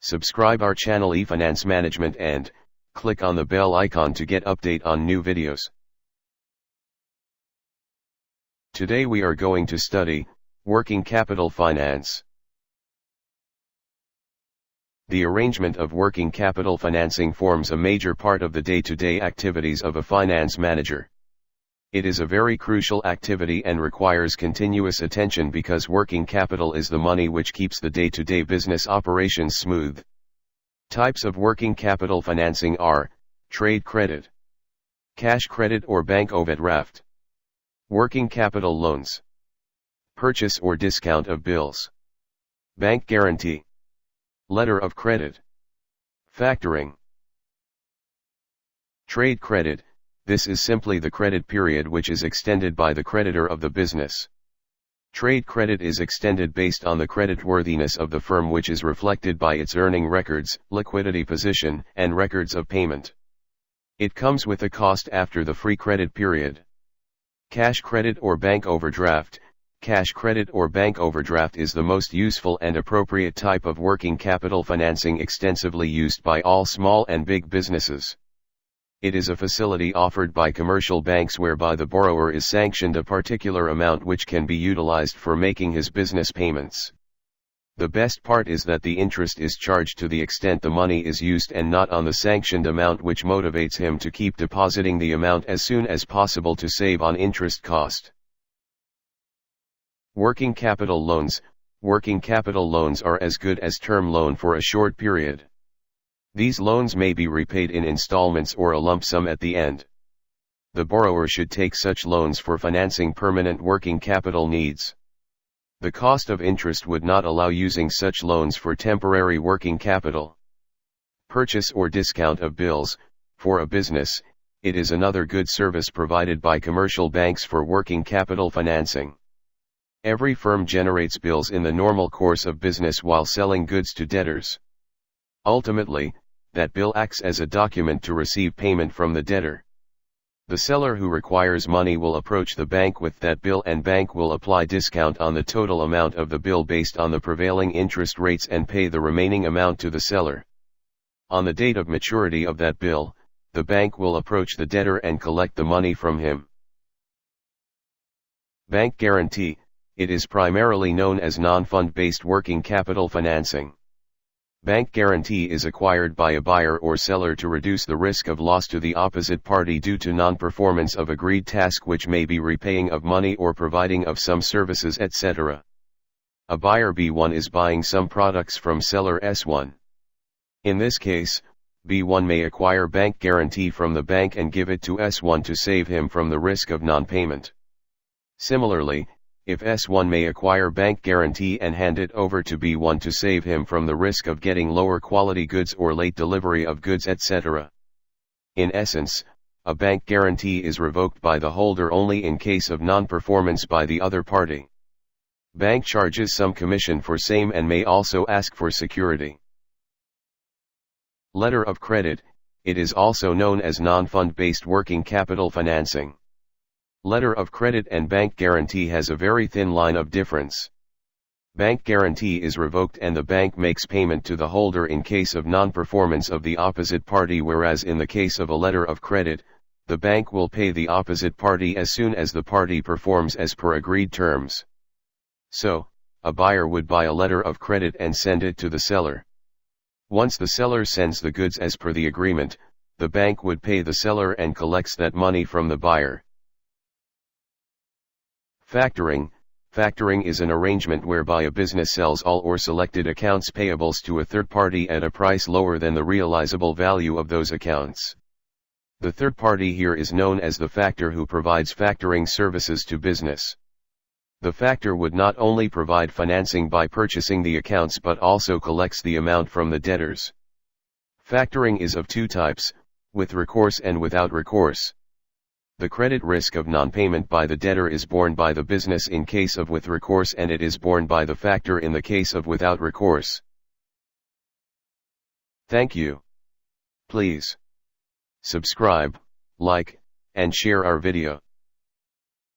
Subscribe our channel eFinance Management and click on the bell icon to get update on new videos. Today we are going to study working capital finance. The arrangement of working capital financing forms a major part of the day-to-day activities of a finance manager. It is a very crucial activity and requires continuous attention because working capital is the money which keeps the day-to-day business operations smooth. Types of working capital financing are trade credit, cash credit or bank overdraft, working capital loans, purchase or discount of bills, bank guarantee, letter of credit, factoring. Trade credit. This is simply the credit period which is extended by the creditor of the business. Trade credit is extended based on the creditworthiness of the firm, which is reflected by its earning records, liquidity position, and records of payment. It comes with a cost after the free credit period. Cash credit or bank overdraft. Cash credit or bank overdraft is the most useful and appropriate type of working capital financing, extensively used by all small and big businesses. It is a facility offered by commercial banks whereby the borrower is sanctioned a particular amount which can be utilized for making his business payments. The best part is that the interest is charged to the extent the money is used and not on the sanctioned amount, which motivates him to keep depositing the amount as soon as possible to save on interest cost. Working capital loans. Working capital loans are as good as term loan for a short period. These loans may be repaid in installments or a lump sum at the end. The borrower should take such loans for financing permanent working capital needs. The cost of interest would not allow using such loans for temporary working capital. Purchase or discount of bills. For a business, it is another good service provided by commercial banks for working capital financing. Every firm generates bills in the normal course of business while selling goods to debtors. Ultimately, that bill acts as a document to receive payment from the debtor. The seller who requires money will approach the bank with that bill, and bank will apply discount on the total amount of the bill based on the prevailing interest rates and pay the remaining amount to the seller. On the date of maturity of that bill, the bank will approach the debtor and collect the money from him. Bank guarantee. It is primarily known as non-fund-based working capital financing. Bank guarantee is acquired by a buyer or seller to reduce the risk of loss to the opposite party due to non-performance of agreed task, which may be repaying of money or providing of some services, etc. A buyer B1 is buying some products from seller S1. In this case, B1 may acquire bank guarantee from the bank and give it to S1 to save him from the risk of non-payment. Similarly, if S1 may acquire bank guarantee and hand it over to B1 to save him from the risk of getting lower quality goods or late delivery of goods, etc. In essence, a bank guarantee is revoked by the holder only in case of non-performance by the other party. Bank charges some commission for same and may also ask for security. Letter of credit. It is also known as non-fund-based working capital financing. Letter of credit and bank guarantee has a very thin line of difference. Bank guarantee is revoked and the bank makes payment to the holder in case of non-performance of the opposite party, whereas in the case of a letter of credit, the bank will pay the opposite party as soon as the party performs as per agreed terms. So, a buyer would buy a letter of credit and send it to the seller. Once the seller sends the goods as per the agreement, the bank would pay the seller and collects that money from the buyer. Factoring. Factoring is an arrangement whereby a business sells all or selected accounts payables to a third party at a price lower than the realizable value of those accounts. The third party here is known as the factor, who provides factoring services to business. The factor would not only provide financing by purchasing the accounts but also collects the amount from the debtors. Factoring is of two types, with recourse and without recourse. The credit risk of non-payment by the debtor is borne by the business in case of with recourse, and it is borne by the factor in the case of without recourse. Thank you. Please subscribe, like, and share our video.